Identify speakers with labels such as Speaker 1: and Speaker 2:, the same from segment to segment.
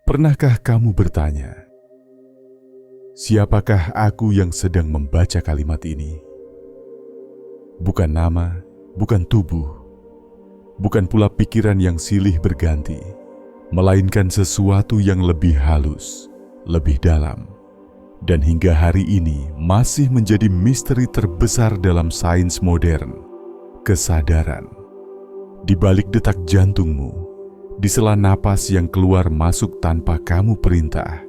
Speaker 1: Pernahkah kamu bertanya, siapakah aku yang sedang membaca kalimat ini? Bukan nama, bukan tubuh, bukan pula pikiran yang silih berganti, melainkan sesuatu yang lebih halus, lebih dalam, dan hingga hari ini masih menjadi misteri terbesar dalam sains modern, kesadaran. Di balik detak jantungmu, di sela napas yang keluar masuk tanpa kamu perintah,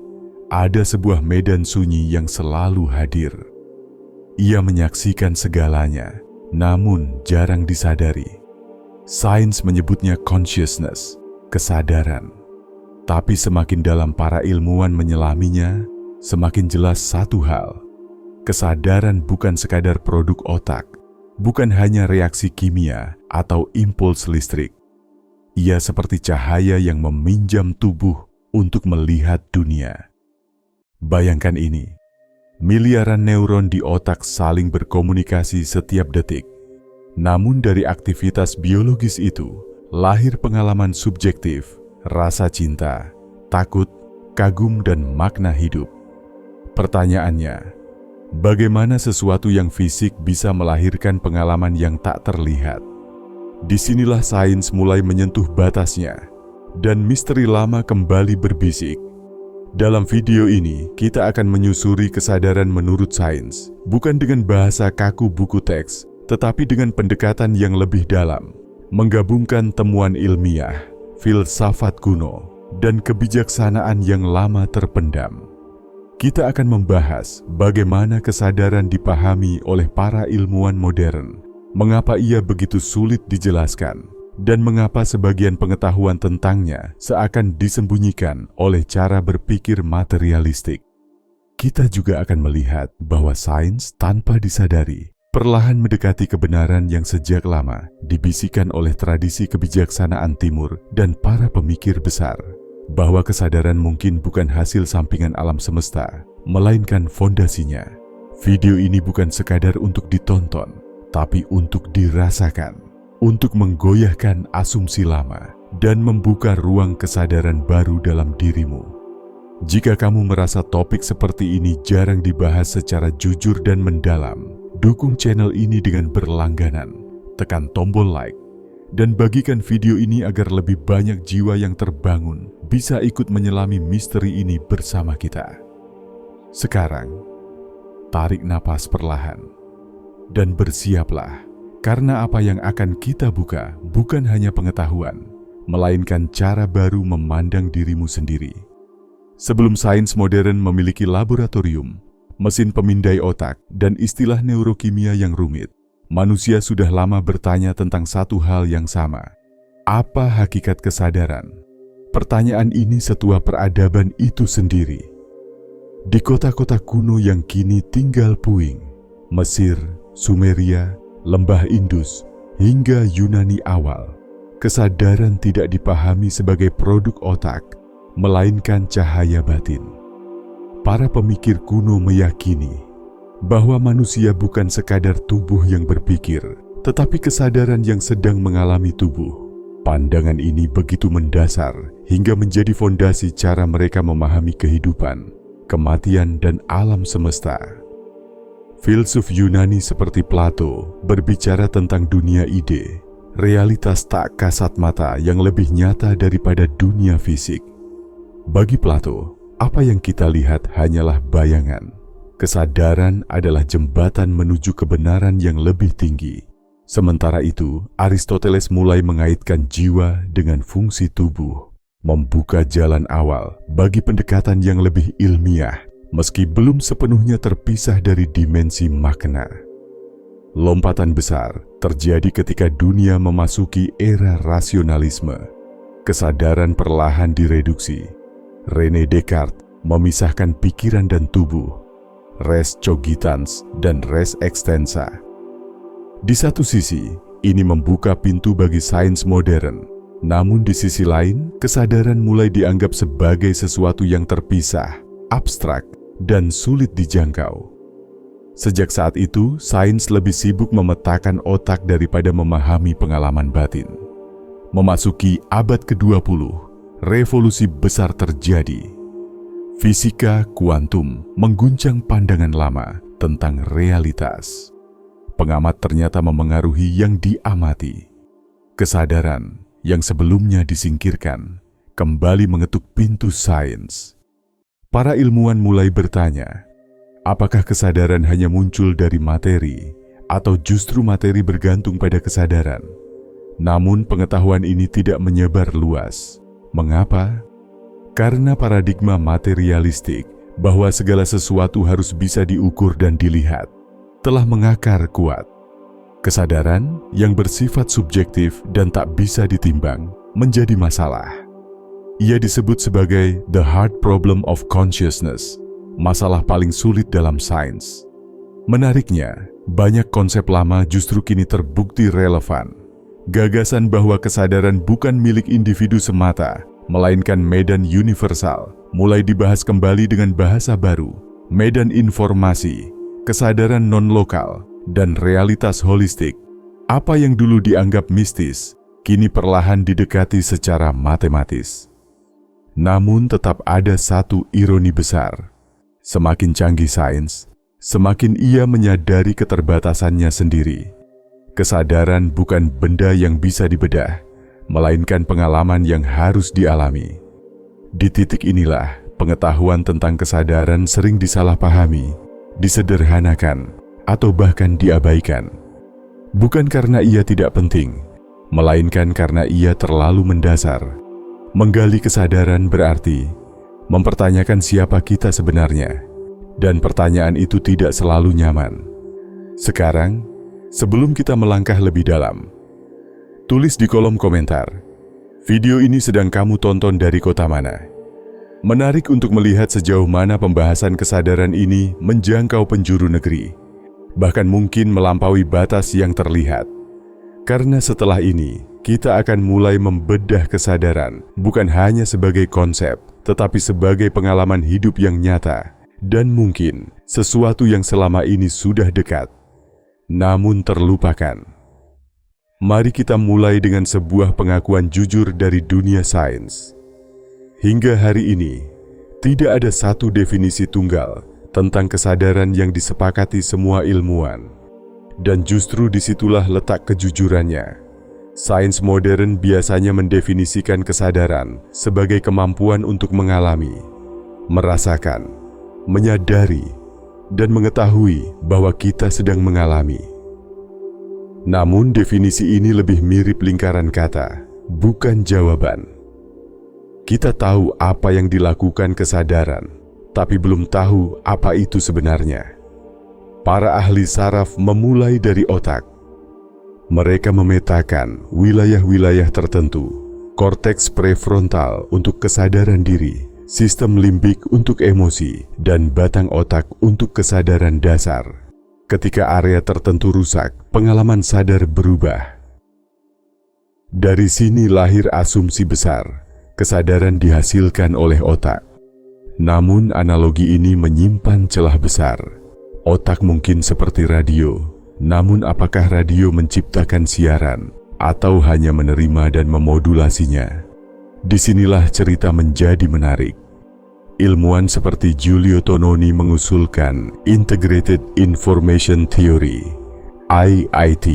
Speaker 1: ada sebuah medan sunyi yang selalu hadir. Ia menyaksikan segalanya, namun jarang disadari. Sains menyebutnya consciousness, kesadaran. Tapi semakin dalam para ilmuwan menyelaminya, semakin jelas satu hal. Kesadaran bukan sekadar produk otak, bukan hanya reaksi kimia atau impuls listrik. Ia seperti cahaya yang meminjam tubuh untuk melihat dunia. Bayangkan ini, miliaran neuron di otak saling berkomunikasi setiap detik. Namun dari aktivitas biologis itu, lahir pengalaman subjektif, rasa cinta, takut, kagum, dan makna hidup. Pertanyaannya, bagaimana sesuatu yang fisik bisa melahirkan pengalaman yang tak terlihat? Disinilah sains mulai menyentuh batasnya, dan misteri lama kembali berbisik. Dalam video ini, kita akan menyusuri kesadaran menurut sains, bukan dengan bahasa kaku buku teks, tetapi dengan pendekatan yang lebih dalam, menggabungkan temuan ilmiah, filsafat kuno, dan kebijaksanaan yang lama terpendam. Kita akan membahas bagaimana kesadaran dipahami oleh para ilmuwan modern, mengapa ia begitu sulit dijelaskan, dan mengapa sebagian pengetahuan tentangnya seakan disembunyikan oleh cara berpikir materialistik. Kita juga akan melihat bahwa sains tanpa disadari perlahan mendekati kebenaran yang sejak lama dibisikkan oleh tradisi kebijaksanaan timur dan para pemikir besar, bahwa kesadaran mungkin bukan hasil sampingan alam semesta, melainkan fondasinya. Video ini bukan sekadar untuk ditonton, tapi untuk dirasakan, untuk menggoyahkan asumsi lama dan membuka ruang kesadaran baru dalam dirimu. Jika kamu merasa topik seperti ini jarang dibahas secara jujur dan mendalam, dukung channel ini dengan berlangganan, tekan tombol like, dan bagikan video ini agar lebih banyak jiwa yang terbangun bisa ikut menyelami misteri ini bersama kita. Sekarang, tarik napas perlahan, dan bersiaplah, karena apa yang akan kita buka bukan hanya pengetahuan, melainkan cara baru memandang dirimu sendiri. Sebelum sains modern memiliki laboratorium, mesin pemindai otak, dan istilah neurokimia yang rumit, manusia sudah lama bertanya tentang satu hal yang sama. Apa hakikat kesadaran? Pertanyaan ini setua peradaban itu sendiri. Di kota-kota kuno yang kini tinggal puing, Mesir, Sumeria, Lembah Indus, hingga Yunani awal, kesadaran tidak dipahami sebagai produk otak, melainkan cahaya batin. Para pemikir kuno meyakini bahwa manusia bukan sekadar tubuh yang berpikir, tetapi kesadaran yang sedang mengalami tubuh. Pandangan ini begitu mendasar hingga menjadi fondasi cara mereka memahami kehidupan, kematian, dan alam semesta. Filsuf Yunani seperti Plato berbicara tentang dunia ide, realitas tak kasat mata yang lebih nyata daripada dunia fisik. Bagi Plato, apa yang kita lihat hanyalah bayangan. Kesadaran adalah jembatan menuju kebenaran yang lebih tinggi. Sementara itu, Aristoteles mulai mengaitkan jiwa dengan fungsi tubuh, membuka jalan awal bagi pendekatan yang lebih ilmiah, meski belum sepenuhnya terpisah dari dimensi makna. Lompatan besar terjadi ketika dunia memasuki era rasionalisme. Kesadaran perlahan direduksi. René Descartes memisahkan pikiran dan tubuh, res cogitans dan res extensa. Di satu sisi, ini membuka pintu bagi sains modern. Namun di sisi lain, kesadaran mulai dianggap sebagai sesuatu yang terpisah, abstrak, dan sulit dijangkau. Sejak saat itu, sains lebih sibuk memetakan otak daripada memahami pengalaman batin. Memasuki abad ke-20, revolusi besar terjadi. Fisika kuantum mengguncang pandangan lama tentang realitas. Pengamat ternyata memengaruhi yang diamati. Kesadaran yang sebelumnya disingkirkan kembali mengetuk pintu sains. Para ilmuwan mulai bertanya, apakah kesadaran hanya muncul dari materi atau justru materi bergantung pada kesadaran? Namun pengetahuan ini tidak menyebar luas. Mengapa? Karena paradigma materialistik bahwa segala sesuatu harus bisa diukur dan dilihat telah mengakar kuat. Kesadaran yang bersifat subjektif dan tak bisa ditimbang menjadi masalah. Ia disebut sebagai the hard problem of consciousness, masalah paling sulit dalam sains. Menariknya, banyak konsep lama justru kini terbukti relevan. Gagasan bahwa kesadaran bukan milik individu semata, melainkan medan universal, mulai dibahas kembali dengan bahasa baru, medan informasi, kesadaran non-lokal, dan realitas holistik. Apa yang dulu dianggap mistis, kini perlahan didekati secara matematis. Namun tetap ada satu ironi besar. Semakin canggih sains, semakin ia menyadari keterbatasannya sendiri. Kesadaran bukan benda yang bisa dibedah, melainkan pengalaman yang harus dialami. Di titik inilah, pengetahuan tentang kesadaran sering disalahpahami, disederhanakan, atau bahkan diabaikan. Bukan karena ia tidak penting, melainkan karena ia terlalu mendasar. Menggali kesadaran berarti mempertanyakan siapa kita sebenarnya, dan pertanyaan itu tidak selalu nyaman. Sekarang, sebelum kita melangkah lebih dalam, tulis di kolom komentar, video ini sedang kamu tonton dari kota mana? Menarik untuk melihat sejauh mana pembahasan kesadaran ini menjangkau penjuru negeri, bahkan mungkin melampaui batas yang terlihat. Karena setelah ini, kita akan mulai membedah kesadaran bukan hanya sebagai konsep, tetapi sebagai pengalaman hidup yang nyata, dan mungkin sesuatu yang selama ini sudah dekat, namun terlupakan. Mari kita mulai dengan sebuah pengakuan jujur dari dunia sains. Hingga hari ini, tidak ada satu definisi tunggal tentang kesadaran yang disepakati semua ilmuwan. Dan justru disitulah letak kejujurannya. Sains modern biasanya mendefinisikan kesadaran sebagai kemampuan untuk mengalami, merasakan, menyadari, dan mengetahui bahwa kita sedang mengalami. Namun definisi ini lebih mirip lingkaran kata, bukan jawaban. Kita tahu apa yang dilakukan kesadaran, tapi belum tahu apa itu sebenarnya. Para ahli saraf memulai dari otak. Mereka memetakan wilayah-wilayah tertentu, korteks prefrontal untuk kesadaran diri, sistem limbik untuk emosi, dan batang otak untuk kesadaran dasar. Ketika area tertentu rusak, pengalaman sadar berubah. Dari sini lahir asumsi besar, kesadaran dihasilkan oleh otak. Namun analogi ini menyimpan celah besar. Otak mungkin seperti radio, namun apakah radio menciptakan siaran atau hanya menerima dan memodulasinya? Disinilah cerita menjadi menarik. Ilmuwan seperti Giulio Tononi mengusulkan Integrated Information Theory, IIT,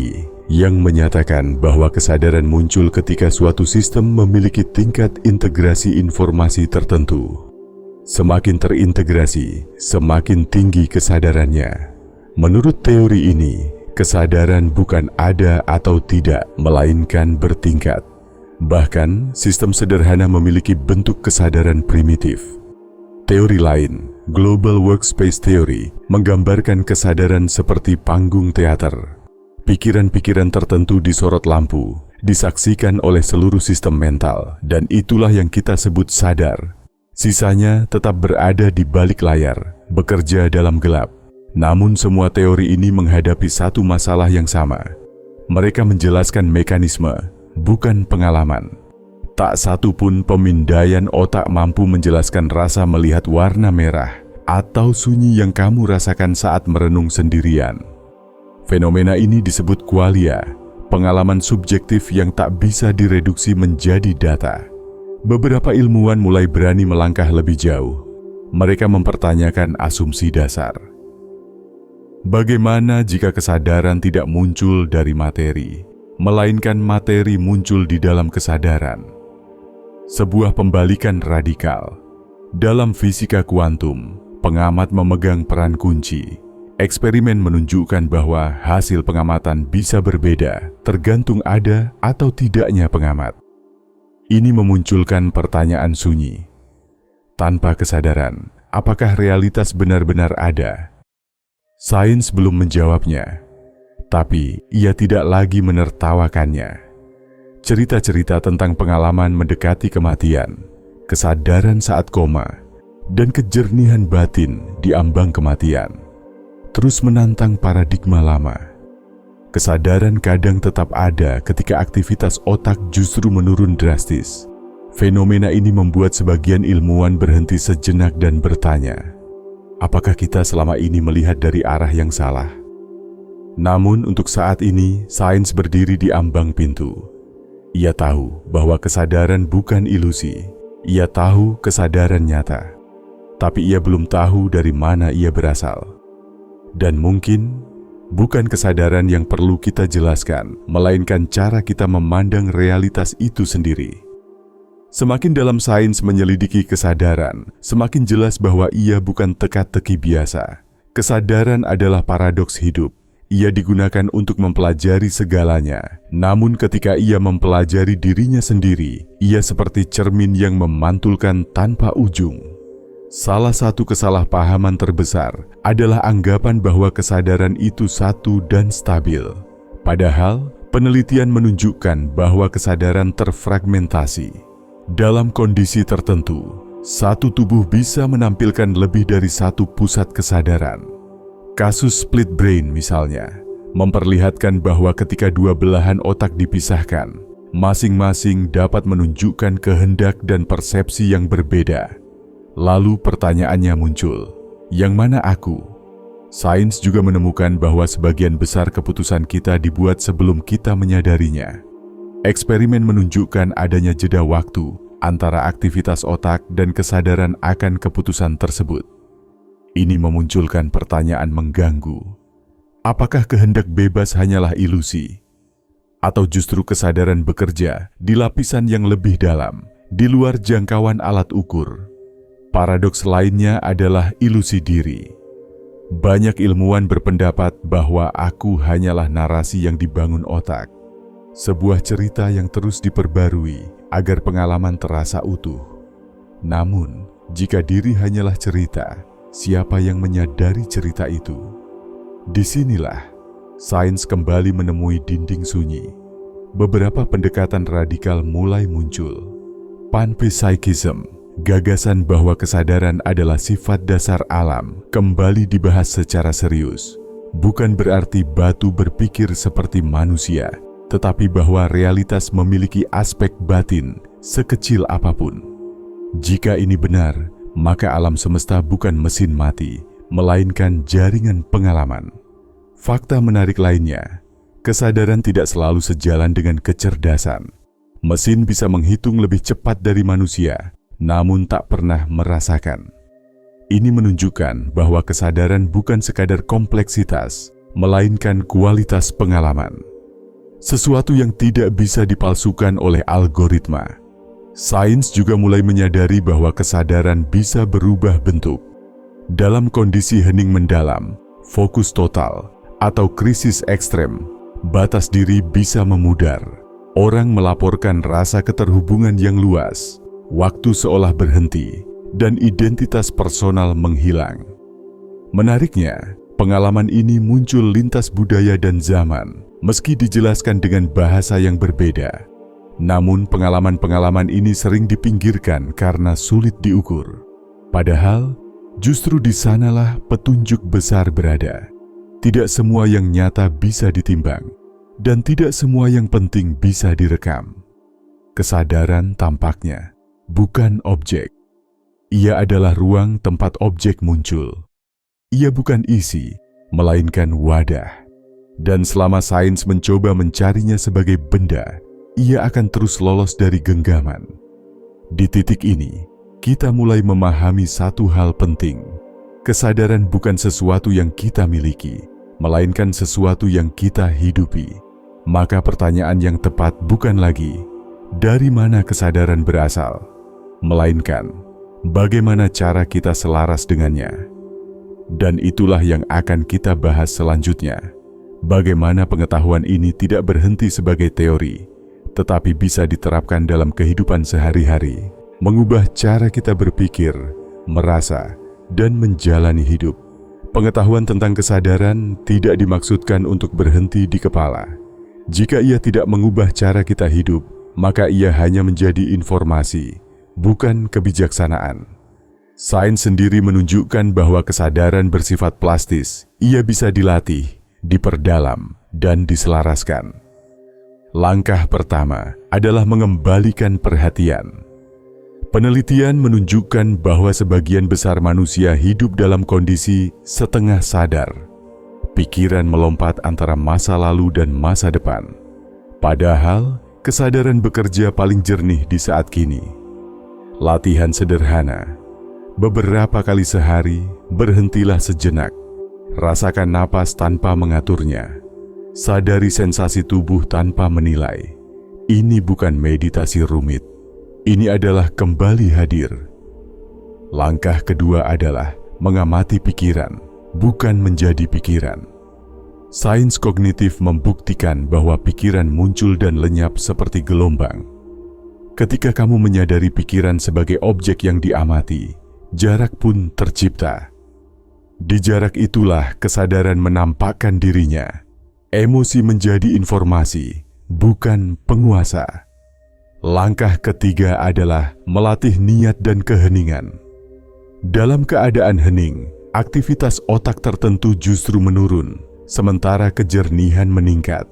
Speaker 1: yang menyatakan bahwa kesadaran muncul ketika suatu sistem memiliki tingkat integrasi informasi tertentu. Semakin terintegrasi, semakin tinggi kesadarannya. Menurut teori ini, kesadaran bukan ada atau tidak, melainkan bertingkat. Bahkan, sistem sederhana memiliki bentuk kesadaran primitif. Teori lain, Global Workspace Theory, menggambarkan kesadaran seperti panggung teater. Pikiran-pikiran tertentu disorot lampu, disaksikan oleh seluruh sistem mental, dan itulah yang kita sebut sadar. Sisanya tetap berada di balik layar, bekerja dalam gelap. Namun semua teori ini menghadapi satu masalah yang sama. Mereka menjelaskan mekanisme, bukan pengalaman. Tak satu pun pemindaian otak mampu menjelaskan rasa melihat warna merah atau sunyi yang kamu rasakan saat merenung sendirian. Fenomena ini disebut qualia, pengalaman subjektif yang tak bisa direduksi menjadi data. beberapa ilmuwan mulai berani melangkah lebih jauh. Mereka mempertanyakan asumsi dasar. Bagaimana jika kesadaran tidak muncul dari materi, melainkan materi muncul di dalam kesadaran? Sebuah pembalikan radikal. Dalam fisika kuantum, pengamat memegang peran kunci. Eksperimen menunjukkan bahwa hasil pengamatan bisa berbeda, tergantung ada atau tidaknya pengamat. Ini memunculkan pertanyaan sunyi. Tanpa kesadaran, apakah realitas benar-benar ada? Sains belum menjawabnya, tapi ia tidak lagi menertawakannya. Cerita-cerita tentang pengalaman mendekati kematian, kesadaran saat koma, dan kejernihan batin di ambang kematian terus menantang paradigma lama. Kesadaran kadang tetap ada ketika aktivitas otak justru menurun drastis. Fenomena ini membuat sebagian ilmuwan berhenti sejenak dan bertanya, apakah kita selama ini melihat dari arah yang salah? Namun untuk saat ini, sains berdiri di ambang pintu. Ia tahu bahwa kesadaran bukan ilusi. Ia tahu kesadaran nyata. Tapi ia belum tahu dari mana ia berasal. Dan mungkin bukan kesadaran yang perlu kita jelaskan, melainkan cara kita memandang realitas itu sendiri. Semakin dalam sains menyelidiki kesadaran, semakin jelas bahwa ia bukan teka-teki biasa. Kesadaran adalah paradoks hidup. Ia digunakan untuk mempelajari segalanya. Namun ketika ia mempelajari dirinya sendiri, ia seperti cermin yang memantulkan tanpa ujung. Salah satu kesalahpahaman terbesar adalah anggapan bahwa kesadaran itu satu dan stabil. Padahal, penelitian menunjukkan bahwa kesadaran terfragmentasi. Dalam kondisi tertentu, satu tubuh bisa menampilkan lebih dari satu pusat kesadaran. Kasus split brain misalnya, memperlihatkan bahwa ketika dua belahan otak dipisahkan, masing-masing dapat menunjukkan kehendak dan persepsi yang berbeda. Lalu pertanyaannya muncul, yang mana aku? Sains juga menemukan bahwa sebagian besar keputusan kita dibuat sebelum kita menyadarinya. Eksperimen menunjukkan adanya jeda waktu antara aktivitas otak dan kesadaran akan keputusan tersebut. Ini memunculkan pertanyaan mengganggu. Apakah kehendak bebas hanyalah ilusi? Atau justru kesadaran bekerja di lapisan yang lebih dalam, di luar jangkauan alat ukur? Paradoks lainnya adalah ilusi diri. Banyak ilmuwan berpendapat bahwa aku hanyalah narasi yang dibangun otak. Sebuah cerita yang terus diperbarui agar pengalaman terasa utuh. Namun, jika diri hanyalah cerita, siapa yang menyadari cerita itu? Disinilah, sains kembali menemui dinding sunyi. Beberapa pendekatan radikal mulai muncul. Panpsychism, gagasan bahwa kesadaran adalah sifat dasar alam, kembali dibahas secara serius. Bukan berarti batu berpikir seperti manusia, tetapi bahwa realitas memiliki aspek batin sekecil apapun. Jika ini benar, maka alam semesta bukan mesin mati, melainkan jaringan pengalaman. Fakta menarik lainnya, kesadaran tidak selalu sejalan dengan kecerdasan. Mesin bisa menghitung lebih cepat dari manusia, namun tak pernah merasakan. Ini menunjukkan bahwa kesadaran bukan sekadar kompleksitas, melainkan kualitas pengalaman. Sesuatu yang tidak bisa dipalsukan oleh algoritma. Sains juga mulai menyadari bahwa kesadaran bisa berubah bentuk. Dalam kondisi hening mendalam, fokus total, atau krisis ekstrem, batas diri bisa memudar. Orang melaporkan rasa keterhubungan yang luas, waktu seolah berhenti, dan identitas personal menghilang. Menariknya, pengalaman ini muncul lintas budaya dan zaman, meski dijelaskan dengan bahasa yang berbeda. Namun pengalaman-pengalaman ini sering dipinggirkan karena sulit diukur. Padahal, justru di sanalah petunjuk besar berada. Tidak semua yang nyata bisa ditimbang, dan tidak semua yang penting bisa direkam. Kesadaran tampaknya bukan objek. Ia adalah ruang tempat objek muncul. Ia bukan isi, melainkan wadah. Dan selama sains mencoba mencarinya sebagai benda, ia akan terus lolos dari genggaman. Di titik ini, kita mulai memahami satu hal penting. Kesadaran bukan sesuatu yang kita miliki, melainkan sesuatu yang kita hidupi. Maka pertanyaan yang tepat bukan lagi, dari mana kesadaran berasal? Melainkan, bagaimana cara kita selaras dengannya? Dan itulah yang akan kita bahas selanjutnya. Bagaimana pengetahuan ini tidak berhenti sebagai teori, tetapi bisa diterapkan dalam kehidupan sehari-hari, mengubah cara kita berpikir, merasa, dan menjalani hidup. Pengetahuan tentang kesadaran tidak dimaksudkan untuk berhenti di kepala. Jika ia tidak mengubah cara kita hidup, maka ia hanya menjadi informasi, bukan kebijaksanaan. Sains sendiri menunjukkan bahwa kesadaran bersifat plastis. Ia bisa dilatih, diperdalam, dan diselaraskan. Langkah pertama adalah mengembalikan perhatian. Penelitian menunjukkan bahwa sebagian besar manusia hidup dalam kondisi setengah sadar. Pikiran melompat antara masa lalu dan masa depan. Padahal, kesadaran bekerja paling jernih di saat kini. Latihan sederhana. Beberapa kali sehari, berhentilah sejenak. Rasakan napas tanpa mengaturnya. Sadari sensasi tubuh tanpa menilai. Ini bukan meditasi rumit. Ini adalah kembali hadir. Langkah kedua adalah mengamati pikiran, bukan menjadi pikiran. Sains kognitif membuktikan bahwa pikiran muncul dan lenyap seperti gelombang. Ketika kamu menyadari pikiran sebagai objek yang diamati, jarak pun tercipta. Di jarak itulah kesadaran menampakkan dirinya. Emosi menjadi informasi, bukan penguasa. Langkah ketiga adalah melatih niat dan keheningan. Dalam keadaan hening, aktivitas otak tertentu justru menurun, sementara kejernihan meningkat.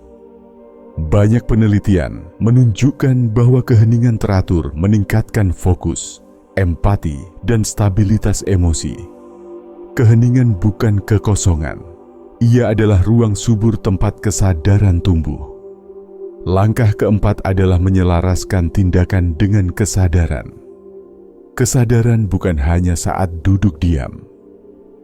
Speaker 1: Banyak penelitian menunjukkan bahwa keheningan teratur meningkatkan fokus, empati, dan stabilitas emosi. Keheningan bukan kekosongan. Ia adalah ruang subur tempat kesadaran tumbuh. Langkah keempat adalah menyelaraskan tindakan dengan kesadaran. Kesadaran bukan hanya saat duduk diam.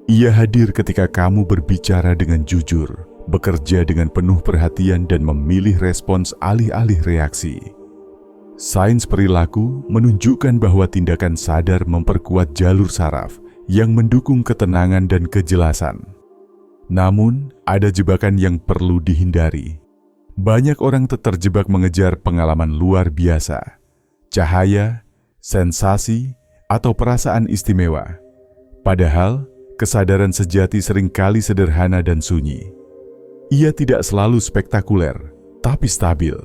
Speaker 1: Ia hadir ketika kamu berbicara dengan jujur, bekerja dengan penuh perhatian, dan memilih respons alih-alih reaksi. Sains perilaku menunjukkan bahwa tindakan sadar memperkuat jalur saraf yang mendukung ketenangan dan kejelasan. Namun, ada jebakan yang perlu dihindari. Banyak orang terjebak mengejar pengalaman luar biasa, cahaya, sensasi, atau perasaan istimewa. Padahal, kesadaran sejati seringkali sederhana dan sunyi. Ia tidak selalu spektakuler, tapi stabil.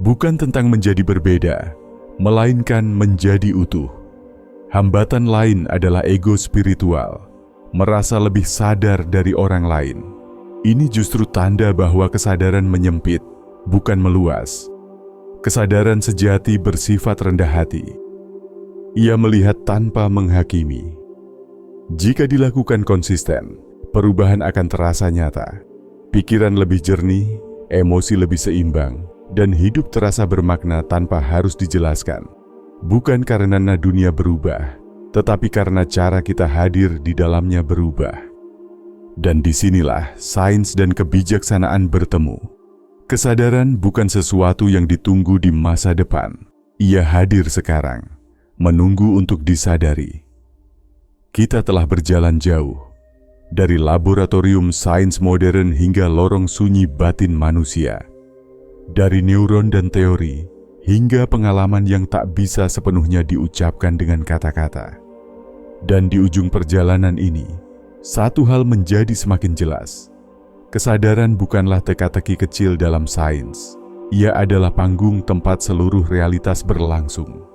Speaker 1: Bukan tentang menjadi berbeda, melainkan menjadi utuh. Hambatan lain adalah ego spiritual, merasa lebih sadar dari orang lain. Ini justru tanda bahwa kesadaran menyempit, bukan meluas. Kesadaran sejati bersifat rendah hati. Ia melihat tanpa menghakimi. Jika dilakukan konsisten, perubahan akan terasa nyata. Pikiran lebih jernih, emosi lebih seimbang, dan hidup terasa bermakna tanpa harus dijelaskan. Bukan karena dunia berubah, tetapi karena cara kita hadir di dalamnya berubah. Dan disinilah sains dan kebijaksanaan bertemu. Kesadaran bukan sesuatu yang ditunggu di masa depan. Ia hadir sekarang, menunggu untuk disadari. Kita telah berjalan jauh, dari laboratorium sains modern hingga lorong sunyi batin manusia. Dari neuron dan teori, hingga pengalaman yang tak bisa sepenuhnya diucapkan dengan kata-kata. Dan di ujung perjalanan ini, satu hal menjadi semakin jelas. Kesadaran bukanlah teka-teki kecil dalam sains. Ia adalah panggung tempat seluruh realitas berlangsung.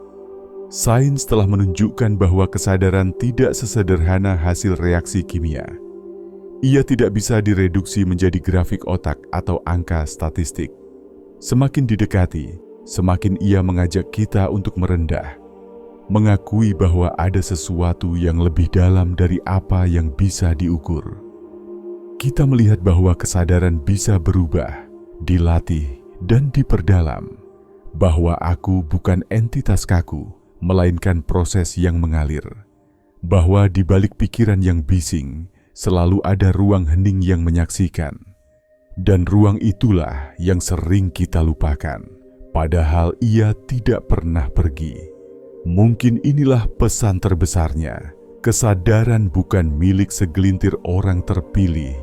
Speaker 1: Sains telah menunjukkan bahwa kesadaran tidak sesederhana hasil reaksi kimia. Ia tidak bisa direduksi menjadi grafik otak atau angka statistik. Semakin didekati, semakin ia mengajak kita untuk merendah, mengakui bahwa ada sesuatu yang lebih dalam dari apa yang bisa diukur. Kita melihat bahwa kesadaran bisa berubah, dilatih, dan diperdalam. Bahwa aku bukan entitas kaku, melainkan proses yang mengalir. Bahwa di balik pikiran yang bising, selalu ada ruang hening yang menyaksikan. Dan ruang itulah yang sering kita lupakan, padahal ia tidak pernah pergi. Mungkin inilah pesan terbesarnya. Kesadaran bukan milik segelintir orang terpilih,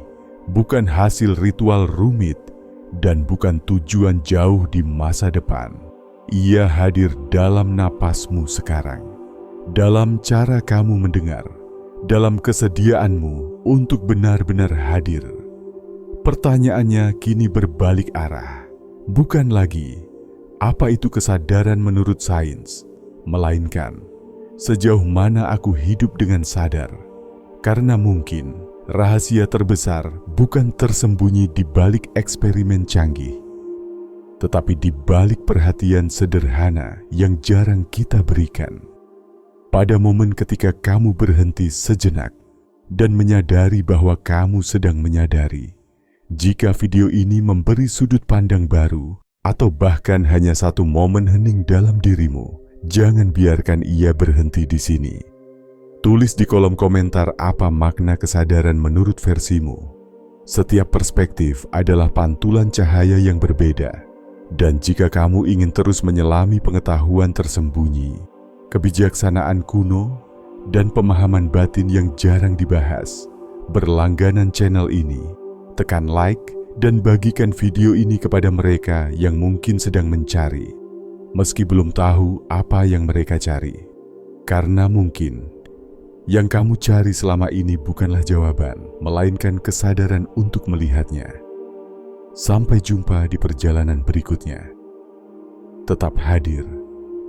Speaker 1: bukan hasil ritual rumit, dan bukan tujuan jauh di masa depan. Ia hadir dalam napasmu sekarang, dalam cara kamu mendengar, dalam kesediaanmu untuk benar-benar hadir. Pertanyaannya kini berbalik arah, bukan lagi apa itu kesadaran menurut sains, melainkan sejauh mana aku hidup dengan sadar. Karena mungkin rahasia terbesar bukan tersembunyi di balik eksperimen canggih, tetapi di balik perhatian sederhana yang jarang kita berikan. Pada momen ketika kamu berhenti sejenak dan menyadari bahwa kamu sedang menyadari. Jika video ini memberi sudut pandang baru, atau bahkan hanya satu momen hening dalam dirimu, jangan biarkan ia berhenti di sini. Tulis di kolom komentar apa makna kesadaran menurut versimu. Setiap perspektif adalah pantulan cahaya yang berbeda. Dan jika kamu ingin terus menyelami pengetahuan tersembunyi, kebijaksanaan kuno, dan pemahaman batin yang jarang dibahas, berlangganan channel ini, tekan like dan bagikan video ini kepada mereka yang mungkin sedang mencari, meski belum tahu apa yang mereka cari. Karena mungkin yang kamu cari selama ini bukanlah jawaban, melainkan kesadaran untuk melihatnya. Sampai jumpa di perjalanan berikutnya. Tetap hadir,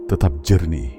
Speaker 1: tetap jernih.